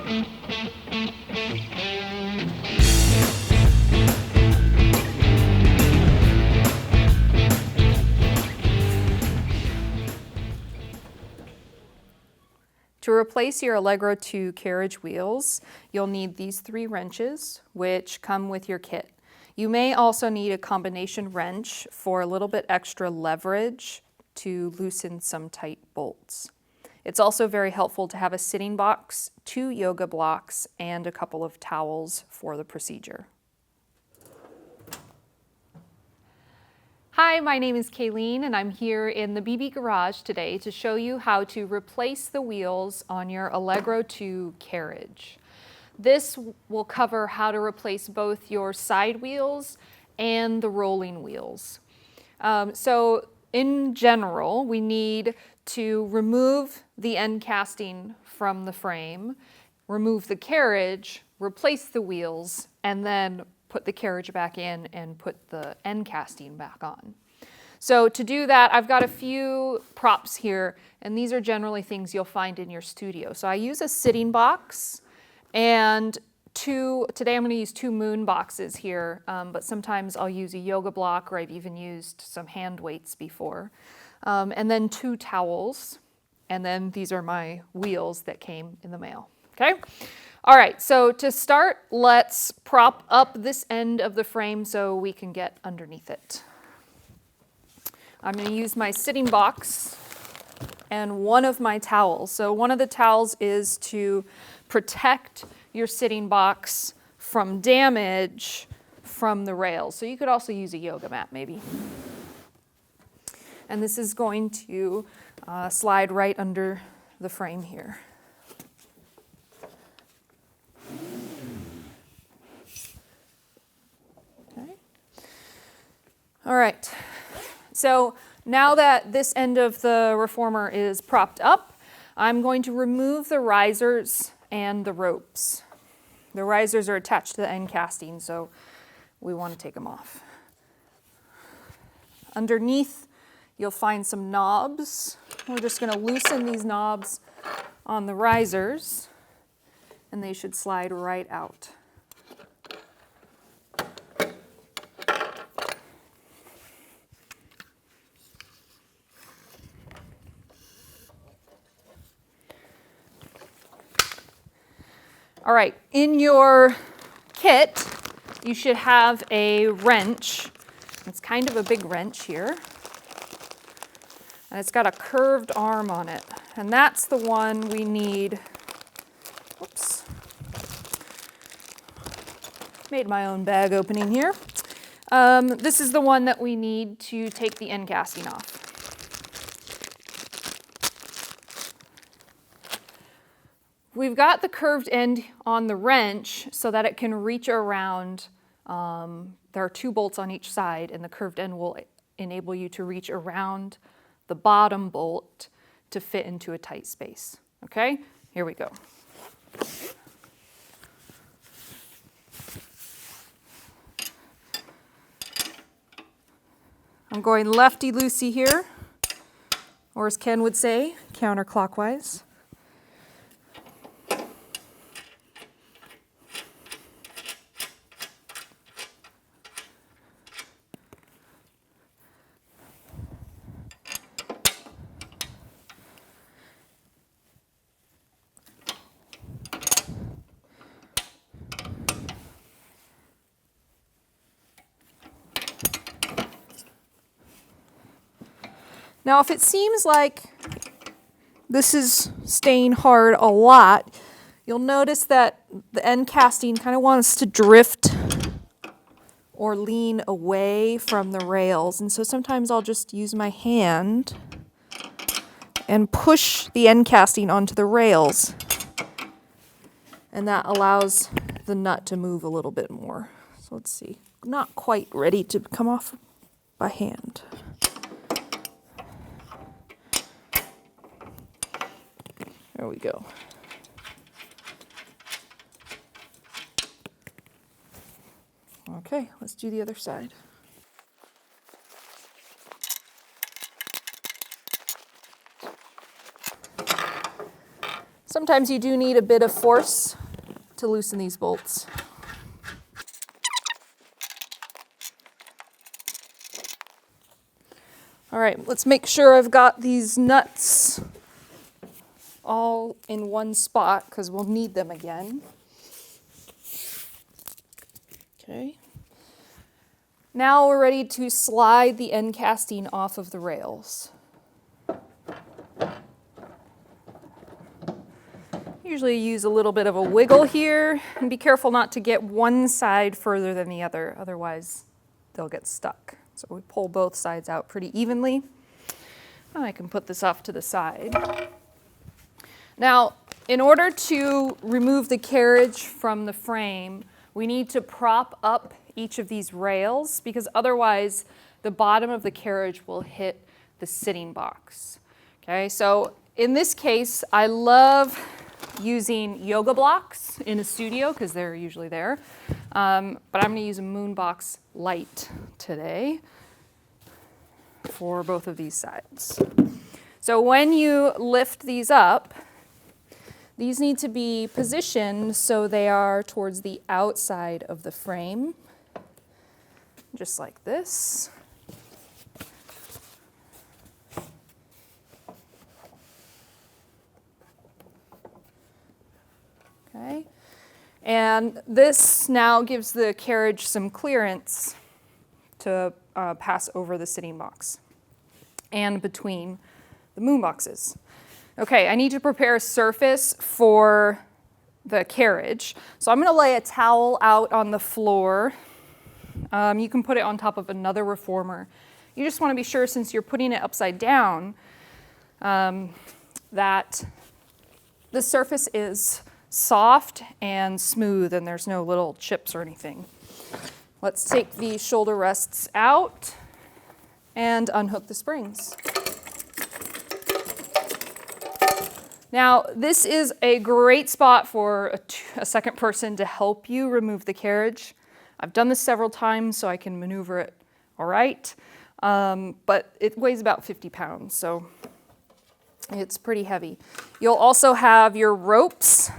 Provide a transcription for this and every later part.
To replace your Allegro to Carriage wheels, you'll need these 3 wrenches, which come with your kit. You may also need a combination wrench for a little bit extra leverage to loosen some tight bolts. It's also very helpful to have a sitting box, 2 yoga blocks, and a couple of towels for the procedure. Hi, my name is Kayleen and I'm here in the BB Garage today to show you how to replace the wheels on your Allegro to Carriage. This will cover how to replace both your side wheels and the rolling wheels. So in general, we need to remove the end casting from the frame, remove the carriage, replace the wheels, and then put the carriage back in and put the end casting back on. So to do that, I've got a few props here, and these are generally things you'll find in your studio. So I use a sitting box, and today I'm going to use 2 moon boxes here, but sometimes I'll use a yoga block, or I've even used some hand weights before. And then 2 towels, and then these are my wheels that came in the mail, okay? All right, so to start, let's prop up this end of the frame so we can get underneath it. I'm going to use my sitting box and one of my towels. So one of the towels is to protect your sitting box from damage from the rails. So you could also use a yoga mat maybe. And this is going to slide right under the frame here. Okay. All right. So now that this end of the reformer is propped up, I'm going to remove the risers and the ropes. The risers are attached to the end casting, so we want to take them off. Underneath, you'll find some knobs. We're just going to loosen these knobs on the risers, and they should slide right out. All right, in your kit, you should have a wrench. It's kind of a big wrench here. And it's got a curved arm on it. And that's the one we need. Oops. Made my own bag opening here. This is the one that we need to take the end casting off. We've got the curved end on the wrench so that it can reach around. There are 2 bolts on each side, and the curved end will enable you to reach around the bottom bolt to fit into a tight space. Okay, here we go. I'm going lefty-loosey here, or as Ken would say, counterclockwise. Now, if it seems like this is staying hard a lot, you'll notice that the end casting kind of wants to drift or lean away from the rails. And so sometimes I'll just use my hand and push the end casting onto the rails. And that allows the nut to move a little bit more. So let's see, not quite ready to come off by hand. There we go. Okay, let's do the other side. sometimes you do need a bit of force to loosen these bolts. All right, let's make sure I've got these nuts all in one spot because we'll need them again. Okay. Now we're ready to slide the end casting off of the rails. Usually use a little bit of a wiggle here and be careful not to get one side further than the other, otherwise they'll get stuck. So we pull both sides out pretty evenly. I can put this off to the side. Now, in order to remove the carriage from the frame, we need to prop up each of these rails because otherwise the bottom of the carriage will hit the sitting box. Okay, so in this case, I love using yoga blocks in a studio because they're usually there. But I'm going to use a Moonbox Lite today for both of these sides. So when you lift these up, these need to be positioned so they are towards the outside of the frame, just like this. Okay. And this now gives the carriage some clearance to pass over the sitting box and between the moon boxes. Okay, I need to prepare a surface for the carriage. So I'm going to lay a towel out on the floor. You can put it on top of another reformer. You just want to be sure, since you're putting it upside down, that the surface is soft and smooth and there's no little chips or anything. Let's take the shoulder rests out and unhook the springs. Now, this is a great spot for a second person to help you remove the carriage. I've done this several times so I can maneuver it all right, but it weighs about 50 pounds, so it's pretty heavy. You'll also have your ropes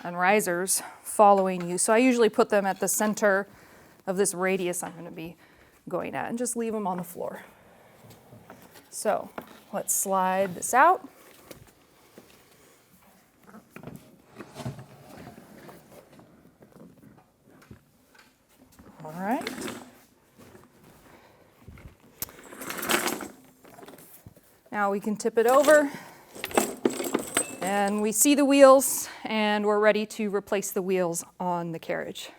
and risers following you. So I usually put them at the center of this radius I'm going to be going at and just leave them on the floor. So let's slide this out. All right. Now we can tip it over. And we see the wheels, and we're ready to replace the wheels on the carriage.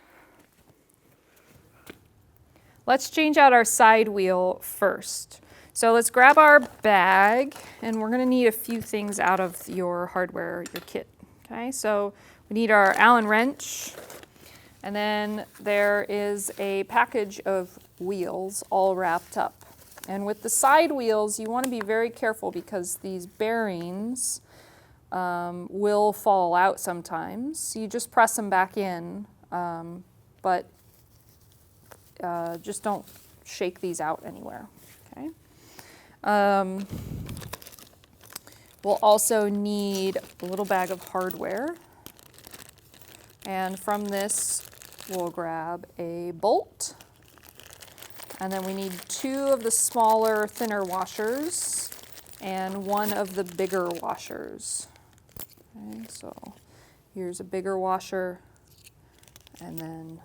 Let's change out our side wheel first. So let's grab our bag, and we're going to need a few things out of your hardware, your kit. Okay, so we need our Allen wrench, and then there is a package of wheels all wrapped up. And with the side wheels, you want to be very careful because these bearings will fall out sometimes. You just press them back in, but just don't shake these out anywhere. Okay. We'll also need a little bag of hardware, and from this we'll grab a bolt, and then we need 2 of the smaller, thinner washers and 1 of the bigger washers. Okay, so here's a bigger washer, and then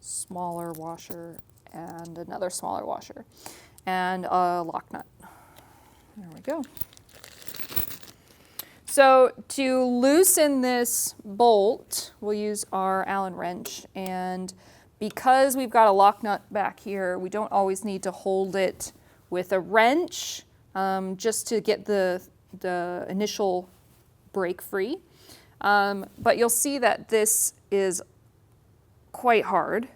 smaller washer, and another smaller washer, and a lock nut. There we go. So to loosen this bolt, we'll use our Allen wrench, and because we've got a lock nut back here, we don't always need to hold it with a wrench just to get the initial break free. But you'll see that this is quite hard.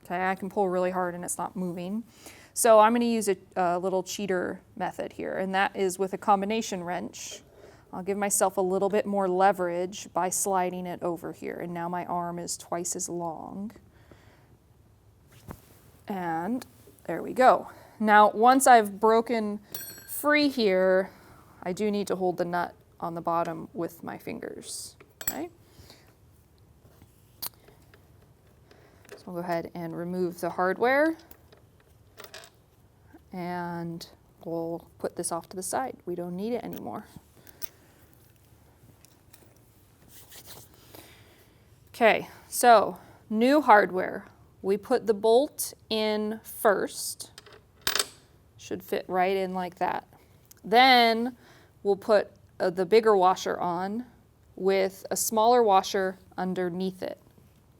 Okay, I can pull really hard and it's not moving. So I'm going to use a little cheater method here, and that is with a combination wrench. I'll give myself a little bit more leverage by sliding it over here, and now my arm is twice as long. And there we go. Now, once I've broken free here, I do need to hold the nut on the bottom with my fingers, okay? So I'll go ahead and remove the hardware, and we'll put this off to the side. We don't need it anymore. Okay, so new hardware. We put the bolt in first. Should fit right in like that. Then we'll put the bigger washer on with a smaller washer underneath it,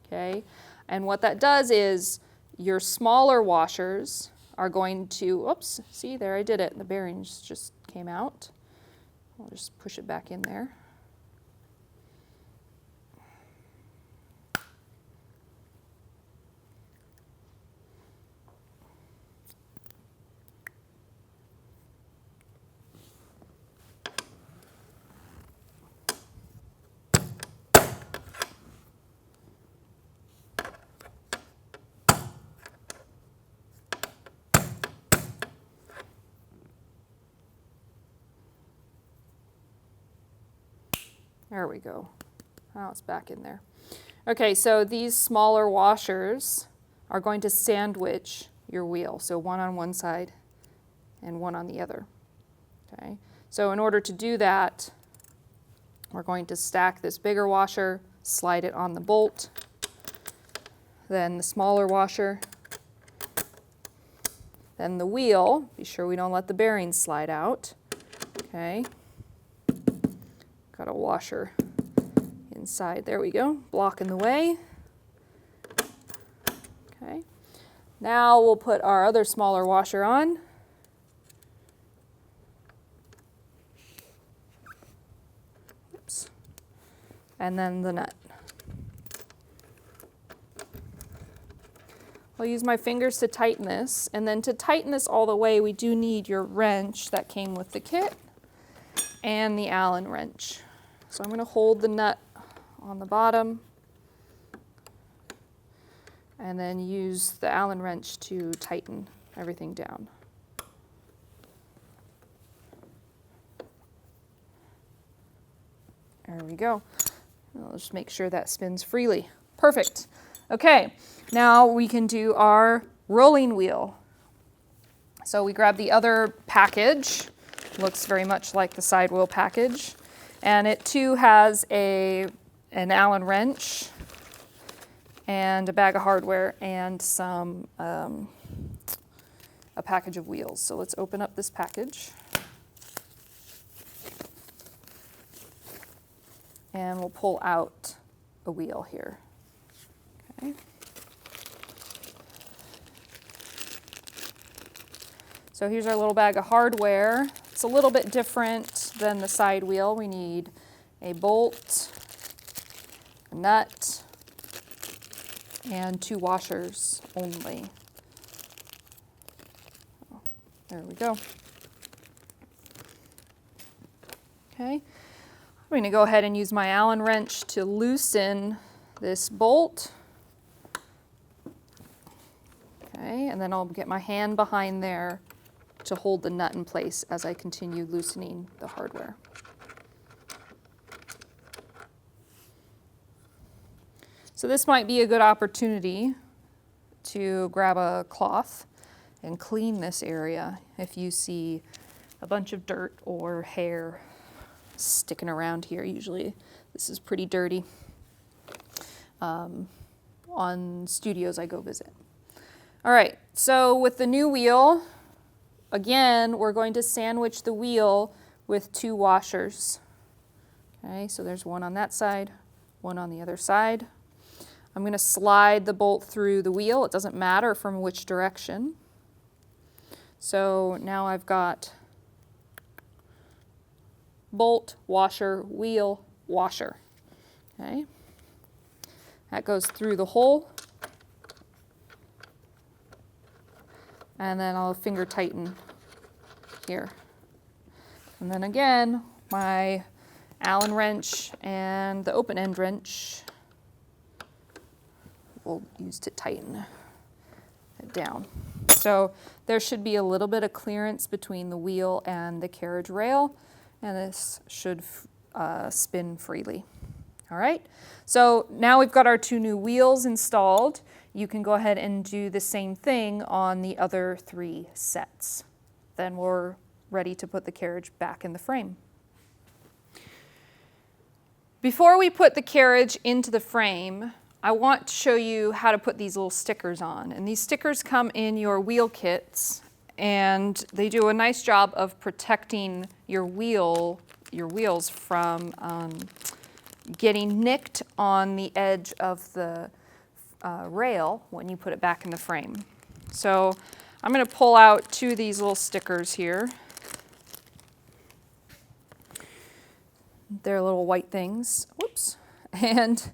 okay? And what that does is your smaller washers are going to, oops, see there I did it, the bearings just came out. I'll just push it back in there. There we go. Now it's back in there. Okay, so these smaller washers are going to sandwich your wheel. So one on one side and one on the other. Okay, so in order to do that, we're going to stack this bigger washer, slide it on the bolt, then the smaller washer, then the wheel. Be sure we don't let the bearings slide out. Okay. Got a washer inside. There we go, blocking the way. Okay. Now we'll put our other smaller washer on. Oops. And then the nut. I'll use my fingers to tighten this, and then to tighten this all the way, we do need your wrench that came with the kit and the Allen wrench. So I'm going to hold the nut on the bottom and then use the Allen wrench to tighten everything down. There we go. I'll just make sure that spins freely. Perfect. Okay, now we can do our rolling wheel. So we grab the other package. Looks very much like the side wheel package. And it too has an Allen wrench and a bag of hardware and some a package of wheels. So let's open up this package. And we'll pull out a wheel here. Okay. So here's our little bag of hardware. It's a little bit different than the side wheel. We need a bolt, a nut, and 2 washers only. Oh, there we go. Okay, I'm going to go ahead and use my Allen wrench to loosen this bolt. Okay, and then I'll get my hand behind there to hold the nut in place as I continue loosening the hardware. So this might be a good opportunity to grab a cloth and clean this area if you see a bunch of dirt or hair sticking around here. Usually this is pretty dirty on studios I go visit. All right, so with the new wheel, again, we're going to sandwich the wheel with 2 washers. Okay, so there's one on that side, one on the other side. I'm going to slide the bolt through the wheel. It doesn't matter from which direction. So now I've got bolt, washer, wheel, washer. Okay, that goes through the hole. And then I'll finger tighten here. And then again, my Allen wrench and the open end wrench we'll use to tighten it down. So there should be a little bit of clearance between the wheel and the carriage rail. and this should spin freely. All right, so now we've got our 2 new wheels installed. You can go ahead and do the same thing on the other 3 sets. Then we're ready to put the carriage back in the frame. Before we put the carriage into the frame, I want to show you how to put these little stickers on. And these stickers come in your wheel kits, and they do a nice job of protecting your wheels from getting nicked on the edge of the rail when you put it back in the frame. So I'm going to pull out 2 of these little stickers here. They're little white things. Whoops. And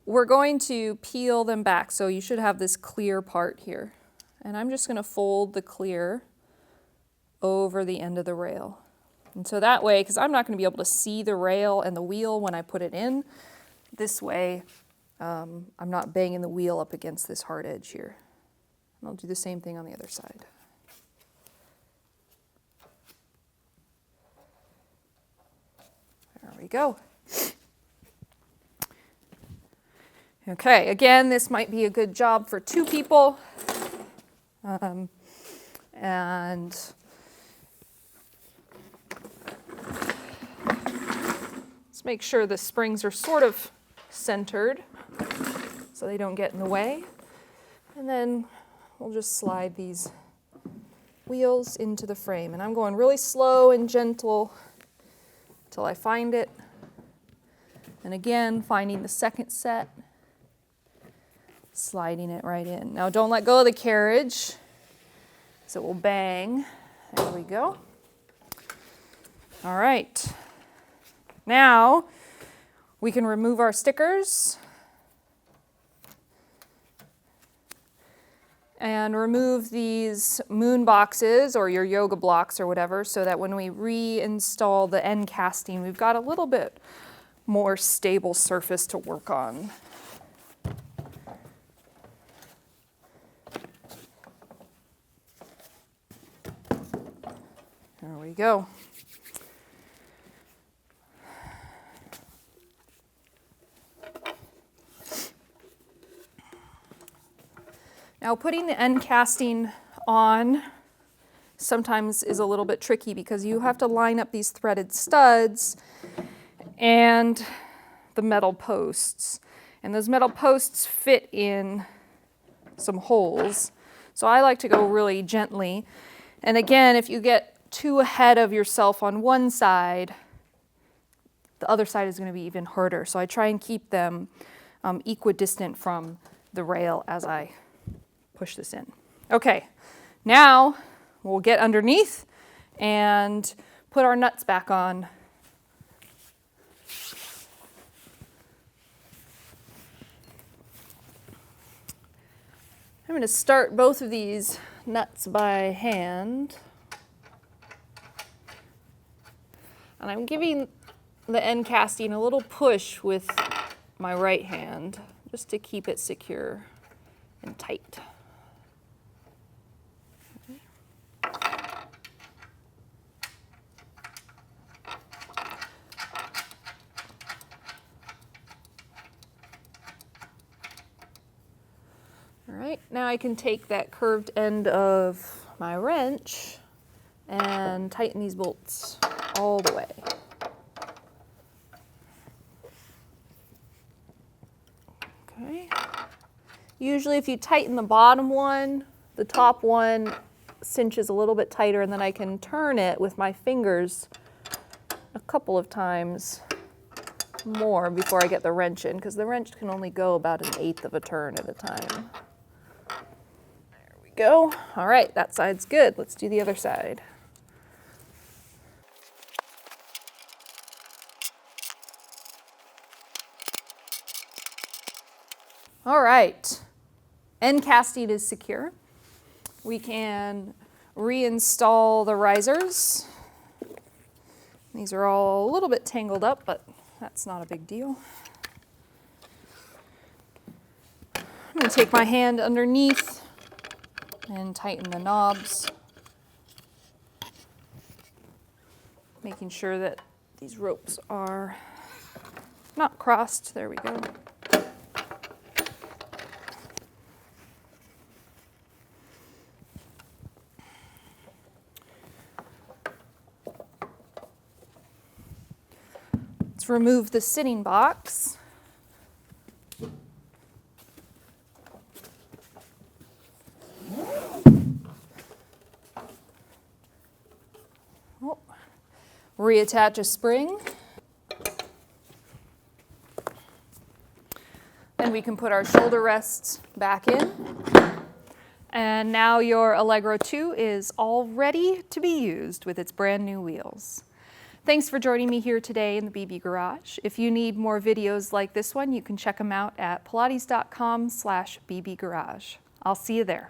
we're going to peel them back. So you should have this clear part here. And I'm just going to fold the clear over the end of the rail. And so that way, because I'm not going to be able to see the rail and the wheel when I put it in, this way I'm not banging the wheel up against this hard edge here. And I'll do the same thing on the other side. There we go. Okay, again, this might be a good job for 2 people. And let's make sure the springs are sort of centered so they don't get in the way. And then we'll just slide these wheels into the frame. And I'm going really slow and gentle till I find it. And again, finding the second set, sliding it right in. Now don't let go of the carriage, so it will bang. There we go. All right. Now we can remove our stickers and remove these moon boxes or your yoga blocks or whatever, so that when we reinstall the end casting, we've got a little bit more stable surface to work on. There we go. Now putting the end casting on sometimes is a little bit tricky because you have to line up these threaded studs and the metal posts. And those metal posts fit in some holes. So I like to go really gently. And again, if you get too ahead of yourself on one side, the other side is going to be even harder. So I try and keep them equidistant from the rail as I push this in. Okay, now we'll get underneath and put our nuts back on. I'm going to start both of these nuts by hand. And I'm giving the end casting a little push with my right hand just to keep it secure and tight. All right, now I can take that curved end of my wrench and tighten these bolts all the way. Okay. Usually if you tighten the bottom one, the top one cinches a little bit tighter, and then I can turn it with my fingers a couple of times more before I get the wrench in, because the wrench can only go about 1/8 of a turn at a time. There we go. All right, that side's good. Let's do the other side. All right, end casting is secure. We can reinstall the risers. These are all a little bit tangled up, but that's not a big deal. I'm going to take my hand underneath and tighten the knobs. Making sure that these ropes are not crossed. There we go. Let's remove the sitting box. Reattach a spring. Then we can put our shoulder rests back in. And now your Allegro 2 is all ready to be used with its brand new wheels. Thanks for joining me here today in the BB Garage. If you need more videos like this one, you can check them out at pilates.com/bbgarage. I'll see you there.